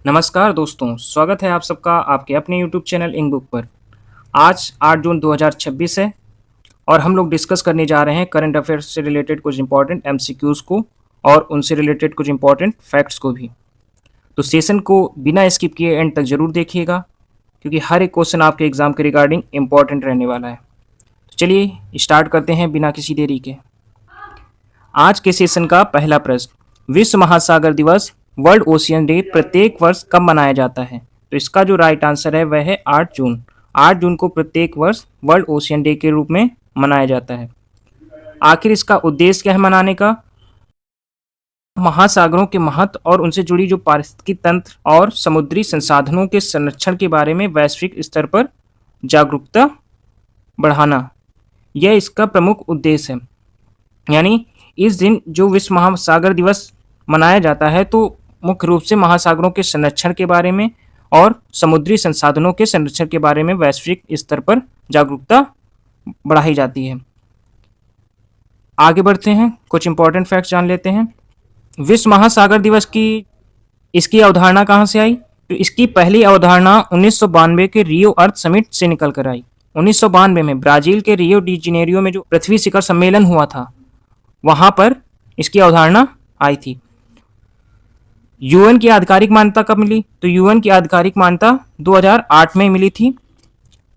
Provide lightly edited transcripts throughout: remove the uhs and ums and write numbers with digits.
नमस्कार दोस्तों, स्वागत है आप सबका आपके अपने यूट्यूब चैनल इंक बुक पर। आज 8 जून 2026 है और हम लोग डिस्कस करने जा रहे हैं करंट अफेयर्स से रिलेटेड कुछ इंपॉर्टेंट एमसीक्यूज़ को और उनसे रिलेटेड कुछ इंपॉर्टेंट फैक्ट्स को भी। तो सेशन को बिना स्किप किए एंड तक ज़रूर देखिएगा क्योंकि हर एक क्वेश्चन आपके एग्जाम के रिगार्डिंग इंपॉर्टेंट रहने वाला है। तो चलिए स्टार्ट करते हैं बिना किसी देरी के। आज के सेशन का पहला प्रश्न, विश्व महासागर दिवस वर्ल्ड ओशियन डे प्रत्येक वर्ष कब मनाया जाता है? तो इसका जो राइट आंसर है वह है 8 जून। 8 जून को प्रत्येक वर्ष वर्ल्ड ओशियन डे के रूप में मनाया जाता है। आखिर इसका उद्देश्य क्या है मनाने का? महासागरों के महत्व और उनसे जुड़ी जो पारिस्थितिकी तंत्र और समुद्री संसाधनों के संरक्षण के बारे में वैश्विक स्तर पर जागरूकता बढ़ाना, यह इसका प्रमुख उद्देश्य है। यानी इस दिन जो विश्व महासागर दिवस मनाया जाता है तो मुख्य रूप से महासागरों के संरक्षण के बारे में और समुद्री संसाधनों के संरक्षण के बारे में वैश्विक स्तर पर जागरूकता बढ़ाई जाती है। आगे बढ़ते हैं, कुछ इंपॉर्टेंट फैक्ट्स जान लेते हैं। विश्व महासागर दिवस की इसकी अवधारणा कहाँ से आई? तो इसकी पहली अवधारणा 1992 के रियो अर्थ समिट से निकल कर आई। 1992 में ब्राजील के रियो डी जेनेरियो में जो पृथ्वी शिखर सम्मेलन हुआ था वहां पर इसकी अवधारणा आई थी। यूएन की आधिकारिक मान्यता कब मिली? तो यूएन की आधिकारिक मान्यता 2008 में मिली थी।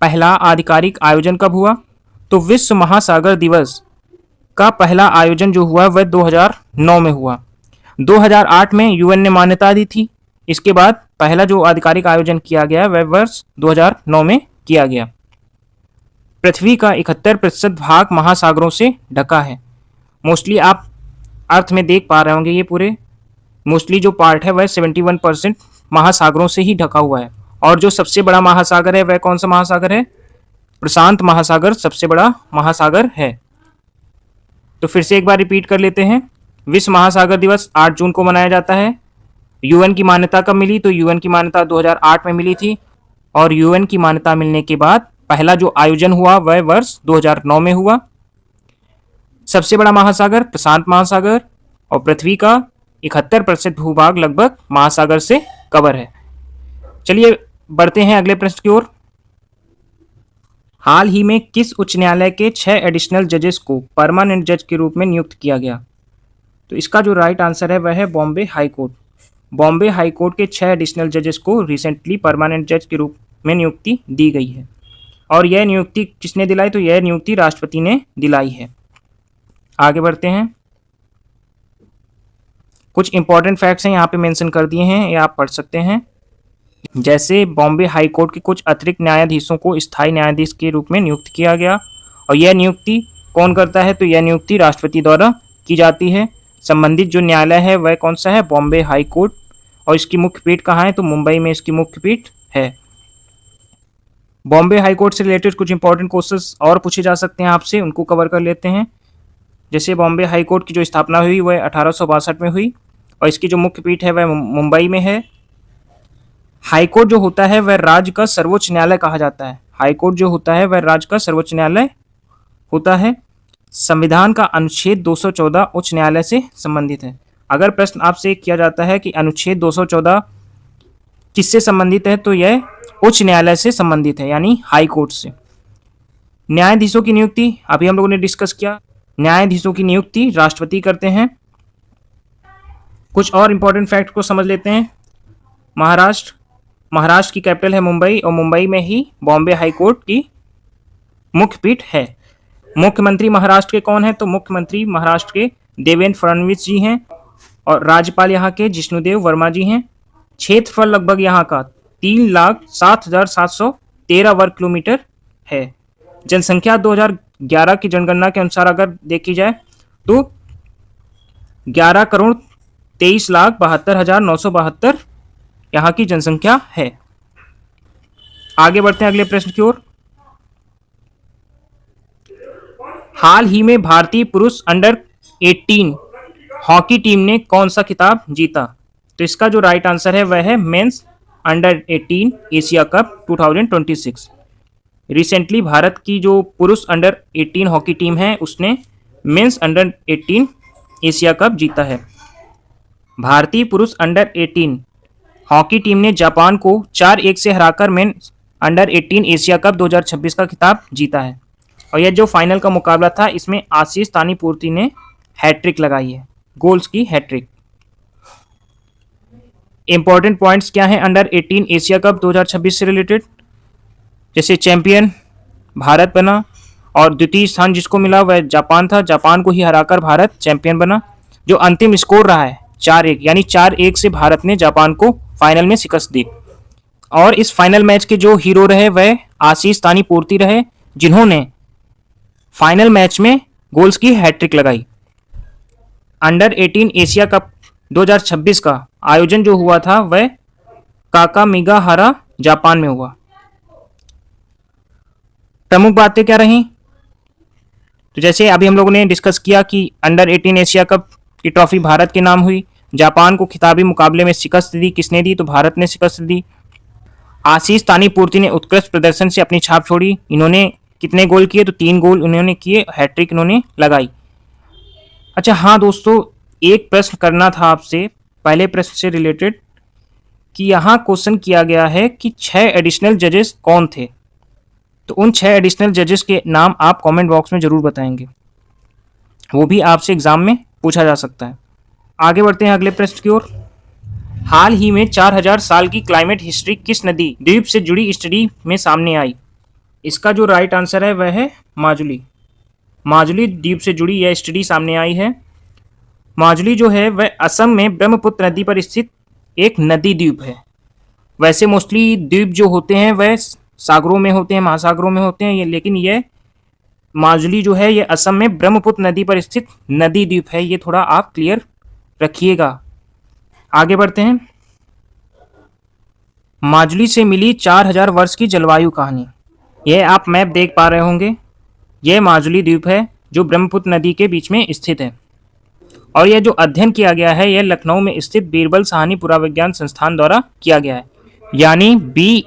पहला आधिकारिक आयोजन कब हुआ? तो विश्व महासागर दिवस का पहला आयोजन जो हुआ वह 2009 में हुआ। 2008 में यूएन ने मान्यता दी थी। इसके बाद पहला जो आधिकारिक आयोजन किया गया वह वर्ष 2009 में किया गया। पृथ्वी का 71% भाग महासागरों से ढका है। मोस्टली आप अर्थ में देख पा रहे होंगे ये पूरे मोस्टली जो पार्ट है वह 71% महासागरों से ही ढका हुआ है। और जो सबसे बड़ा महासागर है वह कौन सा महासागर है? प्रशांत महासागर सबसे बड़ा महासागर है। तो फिर से एक बार रिपीट कर लेते हैं। विश्व महासागर दिवस 8 जून को मनाया जाता है। यूएन की मान्यता कब मिली? तो यूएन की मान्यता 2008 में मिली थी और यूएन की मान्यता मिलने के बाद पहला जो आयोजन हुआ वह वर्ष 2009 में हुआ। सबसे बड़ा महासागर प्रशांत महासागर और पृथ्वी का 71% भूभाग लगभग महासागर से कवर है। चलिए बढ़ते हैं अगले प्रश्न की ओर। हाल ही में किस उच्च न्यायालय के 6 एडिशनल जजेस को परमानेंट जज के रूप में नियुक्त किया गया? तो इसका जो राइट आंसर है वह है Bombay high court. Bombay high court के 6 एडिशनल जजेस को रिसेंटली परमानेंट जज के रूप में नियुक्ति दी गई है। और यह नियुक्ति किसने दिलाई? तो यह नियुक्ति राष्ट्रपति ने दिलाई है। आगे बढ़ते हैं, कुछ इंपॉर्टेंट फैक्ट्स हैं यहाँ पे मेंशन कर दिए हैं, ये आप पढ़ सकते हैं। जैसे बॉम्बे हाई कोर्ट के कुछ अतिरिक्त न्यायाधीशों को स्थायी न्यायाधीश के रूप में नियुक्त किया गया। और यह नियुक्ति कौन करता है? तो यह नियुक्ति राष्ट्रपति द्वारा की जाती है। संबंधित जो न्यायालय है वह कौन सा है? Bombay high court. और इसकी मुख्य पीठ कहाँ है? तो मुंबई में इसकी मुख्य पीठ है। बॉम्बे हाई कोर्ट से रिलेटेड कुछ इंपॉर्टेंट क्वेश्चंस और पूछे जा सकते हैं आपसे, उनको कवर कर लेते हैं। जैसे बॉम्बे हाई कोर्ट की जो स्थापना हुई वह 1862 में हुई और इसकी जो मुख्य पीठ है वह मुंबई में है। हाई कोर्ट जो होता है वह राज्य का सर्वोच्च न्यायालय कहा जाता है। हाई कोर्ट जो होता है वह राज्य का सर्वोच्च न्यायालय होता है। संविधान का अनुच्छेद 214 उच्च न्यायालय से संबंधित है। अगर प्रश्न आपसे किया जाता है कि अनुच्छेद 214 किससे संबंधित है, तो यह उच्च न्यायालय से संबंधित है, यानी हाई कोर्ट से। न्यायाधीशों की नियुक्ति अभी हम लोगों ने डिस्कस किया। न्यायाधीशों की नियुक्ति राष्ट्रपति करते हैं। कुछ और इंपॉर्टेंट फैक्ट को समझ लेते हैं। महाराष्ट्र की कैपिटल है मुंबई और मुंबई में ही बॉम्बे हाई कोर्ट की मुख्य पीठ है। मुख्यमंत्री महाराष्ट्र के कौन है? तो मुख्यमंत्री महाराष्ट्र के देवेंद्र फडणवीस जी हैं और राज्यपाल यहाँ के जिष्णुदेव वर्मा जी हैं। क्षेत्रफल लगभग यहाँ का 3,07,713 वर्ग किलोमीटर है। जनसंख्या 2011 की जनगणना के अनुसार अगर देखी जाए तो 11,23,72,972 यहाँ की जनसंख्या है। आगे बढ़ते हैं अगले प्रश्न की ओर। हाल ही में भारतीय पुरुष अंडर 18 हॉकी टीम ने कौन सा खिताब जीता? तो इसका जो राइट आंसर है वह है men's under 18 Asia cup 2026। Recently Bharat की जो पुरुष अंडर 18 हॉकी टीम है उसने मेंस अंडर 18 एशिया कप जीता है। भारतीय पुरुष अंडर 18 हॉकी टीम ने जापान को 4-1 से हराकर मेन अंडर 18 एशिया कप 2026 का खिताब जीता है। और यह जो फाइनल का मुकाबला था, इसमें आशीष तानीपूर्ति ने हैट्रिक लगाई है, गोल्स की हैट्रिक। इंपॉर्टेंट पॉइंट्स क्या हैं अंडर 18 एशिया कप 2026 से रिलेटेड? जैसे चैंपियन भारत बना और द्वितीय स्थान जिसको मिला वह जापान था, जापान को ही हराकर भारत चैंपियन बना। जो अंतिम स्कोर रहा है 4-1, यानी 4-1 से भारत ने जापान को फाइनल में शिकस्त दी। और इस फाइनल मैच के जो हीरो रहे वह आशीष तानीपूर्ति रहे, जिन्होंने फाइनल मैच में गोल्स की हैट्रिक लगाई। अंडर 18 एशिया कप 2026 का आयोजन जो हुआ था वह काकामिगाहारा जापान में हुआ। प्रमुख बातें क्या रहीं? तो जैसे अभी हम लोगों ने डिस्कस किया कि अंडर 18 एशिया कप की ट्रॉफी भारत के नाम हुई। जापान को खिताबी मुकाबले में शिकस्त दी, किसने दी? तो भारत ने शिकस्त दी। आशीष तानीपूर्ति ने उत्कृष्ट प्रदर्शन से अपनी छाप छोड़ी। इन्होंने कितने गोल किए? तो 3 गोल उन्होंने किए, हैट्रिक इन्होंने लगाई। अच्छा हाँ दोस्तों, एक प्रश्न करना था आपसे पहले प्रश्न से रिलेटेड कि यहाँ क्वेश्चन किया गया है कि 6 एडिशनल जजेस कौन थे। तो उन 6 एडिशनल जजेस के नाम आप कमेंट बॉक्स में जरूर बताएंगे, वो भी आपसे एग्जाम में पूछा जा सकता है। आगे बढ़ते हैं अगले प्रश्न की ओर। हाल ही में 4000 साल की क्लाइमेट हिस्ट्री किस नदी द्वीप से जुड़ी स्टडी में सामने आई? इसका जो राइट आंसर है वह है माजुली। माजुली द्वीप से जुड़ी यह स्टडी सामने आई है। माजुली जो है वह असम में ब्रह्मपुत्र नदी पर स्थित एक नदी द्वीप है। वैसे मोस्टली द्वीप जो होते हैं वह सागरों में होते हैं, महासागरों में होते हैं, लेकिन यह माजुली जो है ये असम में ब्रह्मपुत्र नदी पर स्थित नदी द्वीप है। ये थोड़ा आप क्लियर रखिएगा। आगे बढ़ते हैं। माजुली से मिली 4000 वर्ष की जलवायु कहानी। यह आप मैप देख पा रहे होंगे, यह माजुली द्वीप है जो ब्रह्मपुत्र नदी के बीच में स्थित है। और यह जो अध्ययन किया गया है यह लखनऊ में स्थित बीरबल साहनी पुराविज्ञान संस्थान द्वारा किया गया है, यानी BSIP,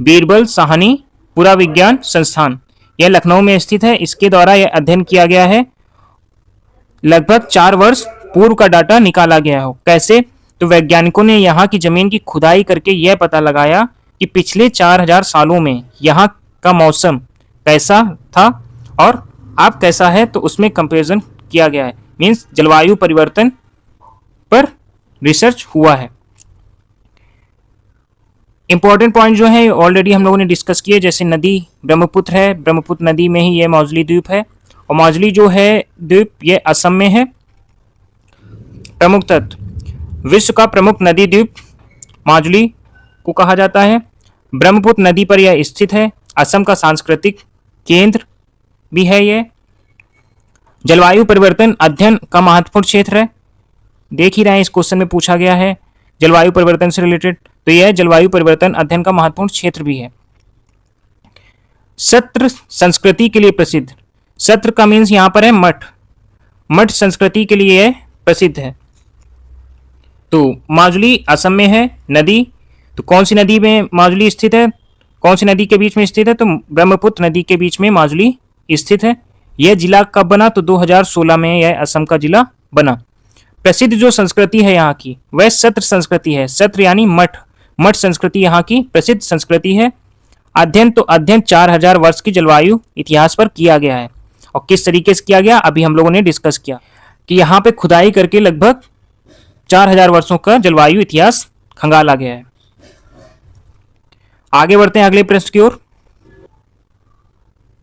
बीरबल साहनी पुराविज्ञान संस्थान। यह लखनऊ में स्थित है। इसके द्वारा यह अध्ययन किया गया है। लगभग 4 वर्ष पूर्व का डाटा निकाला गया हो। कैसे? तो वैज्ञानिकों ने यहाँ की जमीन की खुदाई करके यह पता लगाया कि पिछले 4000 सालों में यहाँ का मौसम कैसा था और अब कैसा है, तो उसमें कंपैरिजन किया गया है। मीन्स जलवायु परिवर्तन पर रिसर्च हुआ है। इंपॉर्टेंट पॉइंट जो है ऑलरेडी हम लोगों ने डिस्कस किए, जैसे नदी ब्रह्मपुत्र है, ब्रह्मपुत्र नदी में ही यह माजुली द्वीप है। और माजुली जो है द्वीप ये असम में है। प्रमुख तत्व: विश्व का प्रमुख नदी द्वीप माजुली को कहा जाता है। ब्रह्मपुत्र नदी पर यह स्थित है। असम का सांस्कृतिक केंद्र भी है ये। जलवायु परिवर्तन अध्ययन का महत्वपूर्ण क्षेत्र है। देख ही रहे हैं इस क्वेश्चन में पूछा गया है जलवायु परिवर्तन से रिलेटेड, तो यह जलवायु परिवर्तन अध्ययन का महत्वपूर्ण क्षेत्र भी है। सत्र संस्कृति के लिए प्रसिद्ध। सत्र का मीन्स यहां पर है मठ। मठ संस्कृति के लिए यह प्रसिद्ध है। तो माजुली असम में है नदी। तो कौन सी नदी में माजुली स्थित है? कौन सी नदी के बीच में स्थित है? तो ब्रह्मपुत्र नदी के बीच में माजुली स्थित है। यह जिला कब बना? तो 2016 में यह असम का जिला बना। प्रसिद्ध जो संस्कृति है यहाँ की वह सत्र संस्कृति है। सत्र यानी मठ। मठ संस्कृति यहाँ की प्रसिद्ध संस्कृति है। अध्ययन तो अध्ययन 4000 वर्ष की जलवायु इतिहास पर किया गया है। और किस तरीके से किया गया अभी हम लोगों ने डिस्कस किया कि यहाँ पे खुदाई करके लगभग 4000 वर्षों का जलवायु इतिहास खंगाला गया है। आगे बढ़ते हैं अगले प्रश्न की ओर।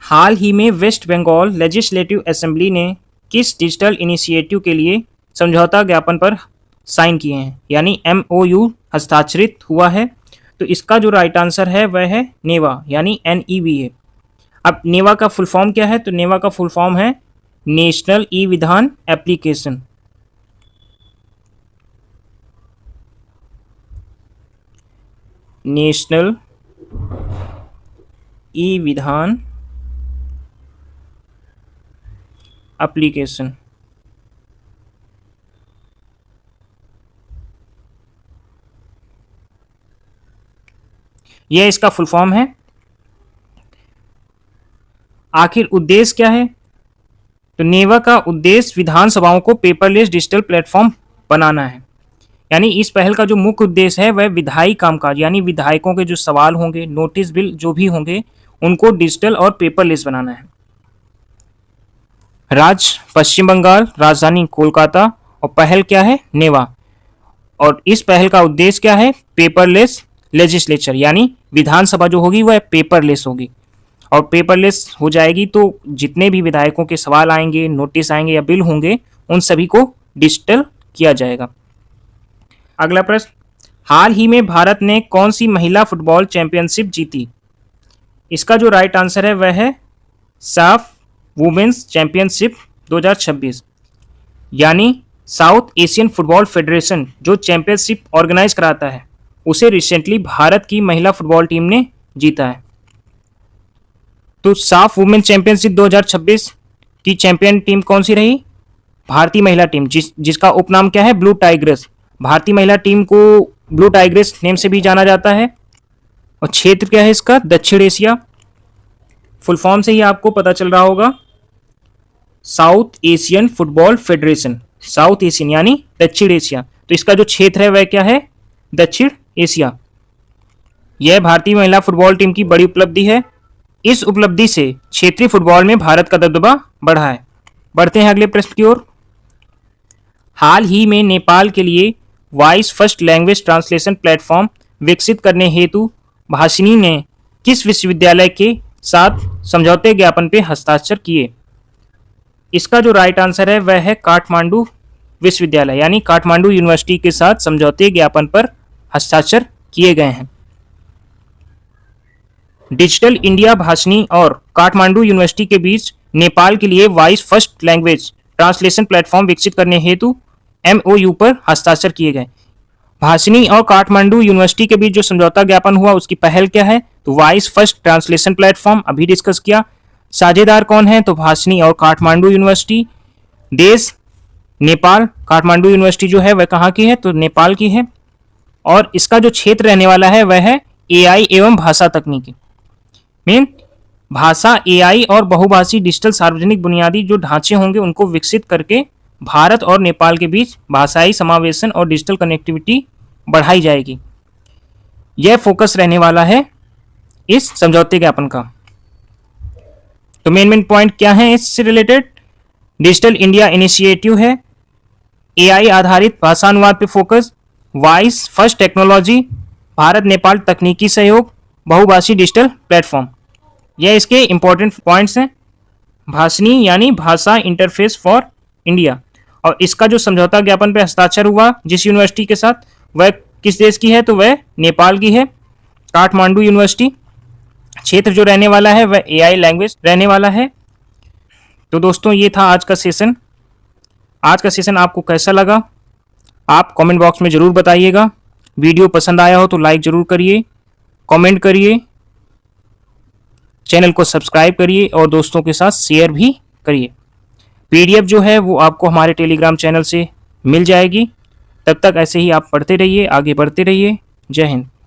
हाल ही में वेस्ट बंगाल लेजिस्लेटिव असेंबली ने किस डिजिटल इनिशिएटिव के लिए समझौता ज्ञापन पर साइन किए हैं, यानी MOU हस्ताक्षरित हुआ है? तो इसका जो राइट आंसर है वह है नेवा, यानी NEVA। अब नेवा का फुल फॉर्म क्या है? तो नेवा का फुल फॉर्म है नेशनल ई विधान एप्लीकेशन। नेशनल ई विधान एप्लीकेशन। यह इसका फुल फॉर्म है। आखिर उद्देश्य क्या है? तो नेवा का उद्देश्य विधानसभाओं को पेपरलेस डिजिटल प्लेटफॉर्म बनाना है। यानी इस पहल का जो मुख्य उद्देश्य है वह विधायी कामकाज यानी विधायकों के जो सवाल होंगे, नोटिस बिल जो भी होंगे, उनको डिजिटल और पेपरलेस बनाना है। राज्य पश्चिम बंगाल, राजधानी कोलकाता और पहल क्या है? नेवा। और इस पहल का उद्देश्य क्या है? पेपरलेस लेजिस्लेचर यानी विधानसभा जो होगी वह पेपरलेस होगी। और पेपरलेस हो जाएगी तो जितने भी विधायकों के सवाल आएंगे, नोटिस आएंगे या बिल होंगे, उन सभी को डिजिटल किया जाएगा। अगला प्रश्न, हाल ही में भारत ने कौन सी महिला फुटबॉल चैंपियनशिप जीती? इसका जो राइट आंसर है वह है साफ वुमेन्स चैंपियनशिप 2026। यानी साउथ एशियन फुटबॉल फेडरेशन जो चैंपियनशिप ऑर्गेनाइज कराता है, उसे रिसेंटली भारत की महिला फुटबॉल टीम ने जीता है। तो साफ वुमेन चैंपियनशिप 2026 की चैंपियन टीम कौन सी रही? भारतीय महिला टीम, जिसका उपनाम क्या है? Blue tigress. भारतीय महिला टीम को ब्लू टाइग्रेस नेम से भी जाना जाता है। और क्षेत्र क्या है इसका? दक्षिण एशिया। फुल फॉर्म से ही आपको पता चल रहा होगा, south Asian Football federation. South Asian यानी दक्षिण एशिया, तो इसका जो क्षेत्र है वह क्या है? दक्षिण एशिया। यह भारतीय महिला फुटबॉल टीम की बड़ी उपलब्धि है। इस उपलब्धि से क्षेत्रीय फुटबॉल में भारत का दबदबा बढ़ा है। बढ़ते हैं अगले प्रश्न की ओर। हाल ही में नेपाल के लिए voice first language translation platform विकसित करने हेतु भाषिनी ने किस विश्वविद्यालय के साथ समझौते ज्ञापन पर हस्ताक्षर किए? इसका जो राइट आंसर है वह है काठमांडू विश्वविद्यालय यानी काठमांडू यूनिवर्सिटी के साथ समझौते ज्ञापन पर हस्ताक्षर किए गए हैं। डिजिटल इंडिया भाषिनी और काठमांडू यूनिवर्सिटी के बीच नेपाल के लिए voice first language translation platform विकसित करने हेतु MOU पर हस्ताक्षर किए गए। भाषिनी और काठमांडू यूनिवर्सिटी के बीच जो समझौता ज्ञापन हुआ उसकी पहल क्या है? तो वॉइस फर्स्ट ट्रांसलेशन प्लेटफॉर्म, अभी डिस्कस किया। साझेदार कौन है? तो भाषिनी और काठमांडू यूनिवर्सिटी। देश नेपाल। काठमांडू यूनिवर्सिटी जो है वह कहाँ की है? तो नेपाल की है। और इसका जो क्षेत्र रहने वाला है वह है AI एवं भाषा तकनीकी। मीन भाषा, AI और बहुभाषी डिजिटल सार्वजनिक बुनियादी जो ढांचे होंगे उनको विकसित करके भारत और नेपाल के बीच भाषाई समावेशन और डिजिटल कनेक्टिविटी बढ़ाई जाएगी। यह फोकस रहने वाला है इस समझौते ज्ञापन का। तो मेन पॉइंट क्या है इससे रिलेटेड? डिजिटल इंडिया इनिशिएटिव है, AI आधारित भाषा अनुवाद पे focus, voice first technology, Bharat Nepal तकनीकी सहयोग, बहुभाषी डिजिटल प्लेटफॉर्म। यह इसके इंपॉर्टेंट पॉइंट्स हैं। भाषिनी यानी भाषा इंटरफेस फॉर इंडिया। और इसका जो समझौता ज्ञापन पे हस्ताक्षर हुआ जिस यूनिवर्सिटी के साथ, वह किस देश की है? तो वह नेपाल की है, काठमांडू यूनिवर्सिटी। क्षेत्र जो रहने वाला है वह AI लैंग्वेज रहने वाला है। तो दोस्तों ये था आज का सेशन। आज का सेशन आपको कैसा लगा आप कमेंट बॉक्स में ज़रूर बताइएगा। वीडियो पसंद आया हो तो लाइक ज़रूर करिए, कमेंट करिए, चैनल को सब्सक्राइब करिए और दोस्तों के साथ शेयर भी करिए। PDF जो है वो आपको हमारे टेलीग्राम चैनल से मिल जाएगी। तब तक ऐसे ही आप पढ़ते रहिए, आगे बढ़ते रहिए। जय हिंद।